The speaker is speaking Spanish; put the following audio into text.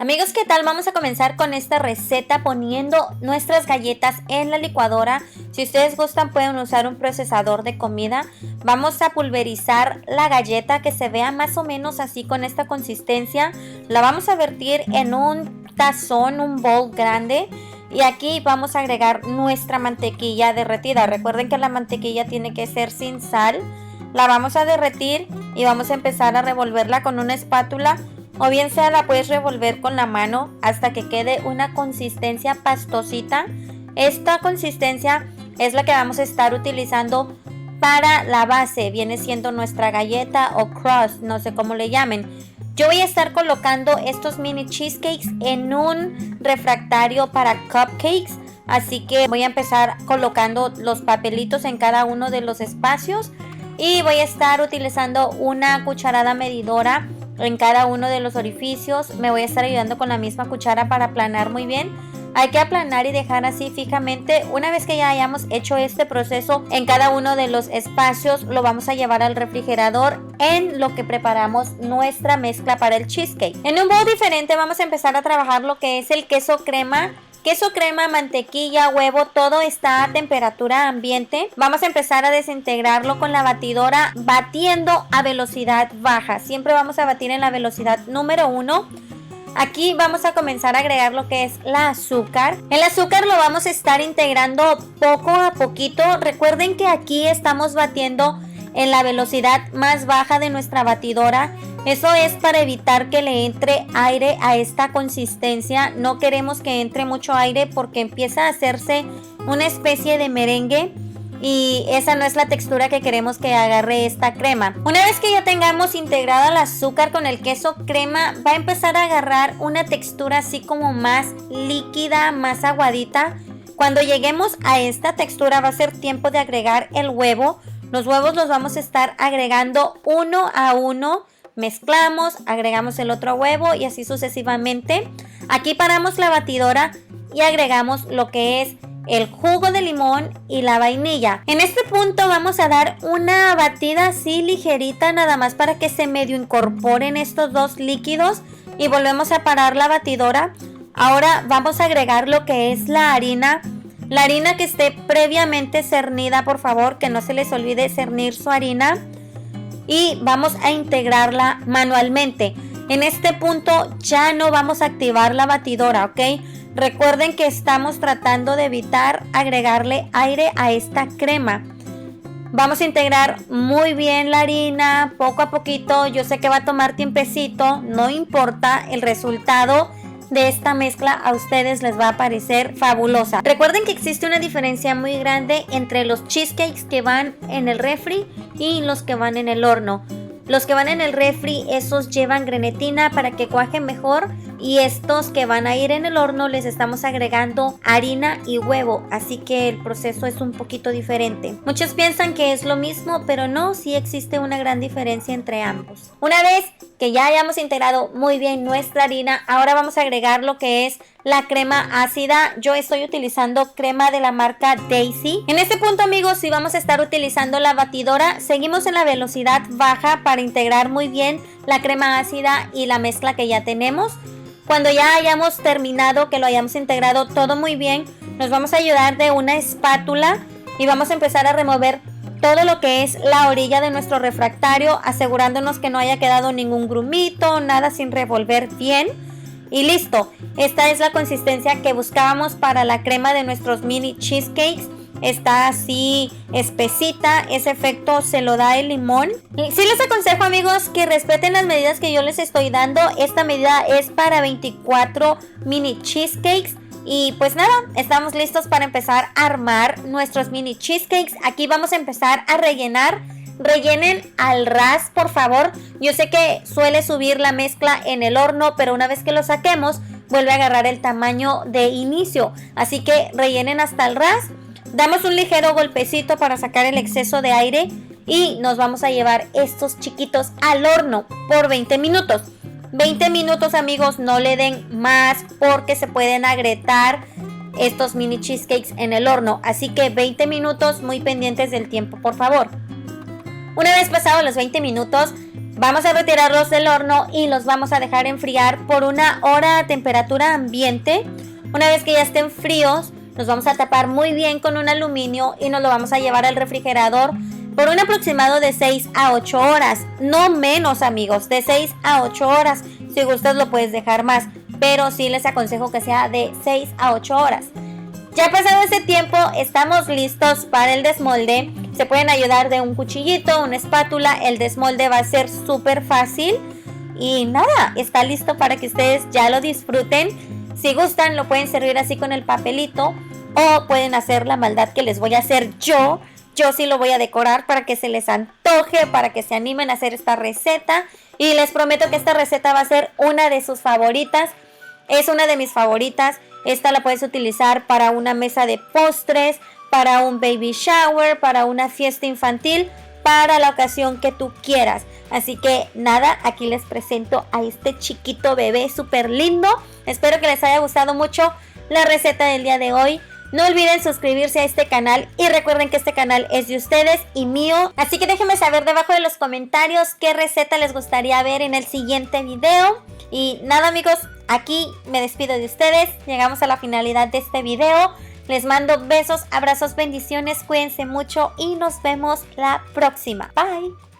Amigos, ¿qué tal? Vamos a comenzar con esta receta poniendo nuestras galletas en la licuadora. Si ustedes gustan pueden usar un procesador de comida. Vamos a pulverizar la galleta que se vea más o menos así con esta consistencia. La vamos a vertir en un tazón, un bowl grande. Y aquí vamos a agregar nuestra mantequilla derretida. Recuerden que la mantequilla tiene que ser sin sal. La vamos a derretir y vamos a empezar a revolverla con una espátula. O bien sea la puedes revolver con la mano hasta que quede una consistencia pastosita. Esta consistencia es la que vamos a estar utilizando para la base. Viene siendo nuestra galleta o crust, no sé cómo le llamen. Yo voy a estar colocando estos mini cheesecakes en un refractario para cupcakes. Así que voy a empezar colocando los papelitos en cada uno de los espacios. Y voy a estar utilizando una cucharada medidora en cada uno de los orificios. Me voy a estar ayudando con la misma cuchara para aplanar muy bien. Hay que aplanar y dejar así fijamente. Una vez que ya hayamos hecho este proceso en cada uno de los espacios, lo vamos a llevar al refrigerador en lo que preparamos nuestra mezcla para el cheesecake. En un bowl diferente vamos a empezar a trabajar lo que es el queso crema. Queso crema, mantequilla, huevo, todo está a temperatura ambiente. Vamos a empezar a desintegrarlo con la batidora, batiendo a velocidad baja. Siempre vamos a batir en la velocidad número 1. Aquí vamos a comenzar a agregar lo que es la azúcar. El azúcar lo vamos a estar integrando poco a poquito. Recuerden que aquí estamos batiendo en la velocidad más baja de nuestra batidora. Eso es para evitar que le entre aire a esta consistencia. No queremos que entre mucho aire porque empieza a hacerse una especie de merengue y esa no es la textura que queremos que agarre esta crema. Una vez que ya tengamos integrado el azúcar con el queso crema, va a empezar a agarrar una textura así como más líquida, más aguadita. Cuando lleguemos a esta textura va a ser tiempo de agregar el huevo. Los huevos los vamos a estar agregando uno a uno. Mezclamos, agregamos el otro huevo y así sucesivamente. Aquí paramos la batidora y agregamos lo que es el jugo de limón y la vainilla. En este punto vamos a dar una batida así ligerita, nada más para que se medio incorporen estos dos líquidos, y volvemos a parar la batidora. Ahora vamos a agregar lo que es la harina. La harina que esté previamente cernida, por favor, que no se les olvide cernir su harina. Y vamos a integrarla manualmente. En este punto ya no vamos a activar la batidora, ¿ok? Recuerden que estamos tratando de evitar agregarle aire a esta crema. Vamos a integrar muy bien la harina, poco a poquito. Yo sé que va a tomar tiempecito, no importa, el resultado de esta mezcla a ustedes les va a parecer fabulosa. Recuerden que existe una diferencia muy grande entre los cheesecakes que van en el refri y los que van en el horno. Los que van en el refri, esos llevan grenetina para que cuajen mejor, y estos que van a ir en el horno les estamos agregando harina y huevo, así que el proceso es un poquito diferente. Muchos piensan que es lo mismo, pero no, sí existe una gran diferencia entre ambos. Una vez que ya hayamos integrado muy bien nuestra harina, ahora vamos a agregar lo que es la crema ácida. Yo estoy utilizando crema de la marca Daisy. En este punto, amigos, si vamos a estar utilizando la batidora, seguimos en la velocidad baja para integrar muy bien la crema ácida y la mezcla que ya tenemos. Cuando ya hayamos terminado, que lo hayamos integrado todo muy bien, nos vamos a ayudar de una espátula y vamos a empezar a remover todo lo que es la orilla de nuestro refractario, asegurándonos que no haya quedado ningún grumito, nada sin revolver bien. Y listo, esta es la consistencia que buscábamos para la crema de nuestros mini cheesecakes. Está así espesita, ese efecto se lo da el limón. Sí les aconsejo, amigos, que respeten las medidas que yo les estoy dando. Esta medida es para 24 mini cheesecakes. Y pues nada, estamos listos para empezar a armar nuestros mini cheesecakes. Aquí vamos a empezar a rellenar. Rellenen al ras, por favor. Yo sé que suele subir la mezcla en el horno, pero una vez que lo saquemos vuelve a agarrar el tamaño de inicio. Así que rellenen hasta el ras. Damos un ligero golpecito para sacar el exceso de aire y nos vamos a llevar estos chiquitos al horno por 20 minutos. 20 minutos, amigos, no le den más porque se pueden agrietar estos mini cheesecakes en el horno. Así que 20 minutos, muy pendientes del tiempo, por favor. Una vez pasados los 20 minutos, Vamos a retirarlos del horno y los vamos a dejar enfriar por 1 hora a temperatura ambiente. Una vez que ya estén fríos, los vamos a tapar muy bien con un aluminio y nos lo vamos a llevar al refrigerador por un aproximado de 6 a 8 horas. No menos, amigos, de 6 a 8 horas. Si gustas lo puedes dejar más, pero sí les aconsejo que sea de 6 a 8 horas. Ya pasado ese tiempo, estamos listos para el desmolde. Se pueden ayudar de un cuchillito, una espátula. El desmolde va a ser súper fácil. Y nada, está listo para que ustedes ya lo disfruten. Si gustan, lo pueden servir así con el papelito. O pueden hacer la maldad que les voy a hacer yo. Yo sí lo voy a decorar para que se les antoje, para que se animen a hacer esta receta. Y les prometo que esta receta va a ser una de sus favoritas. Es una de mis favoritas. Esta la puedes utilizar para una mesa de postres, para un baby shower, para una fiesta infantil, para la ocasión que tú quieras. Así que nada, aquí les presento a este chiquito bebé súper lindo. Espero que les haya gustado mucho la receta del día de hoy. No olviden suscribirse a este canal y recuerden que este canal es de ustedes y mío. Así que déjenme saber debajo de los comentarios qué receta les gustaría ver en el siguiente video. Y nada, amigos, aquí me despido de ustedes. Llegamos a la finalidad de este video. Les mando besos, abrazos, bendiciones. Cuídense mucho y nos vemos la próxima. Bye.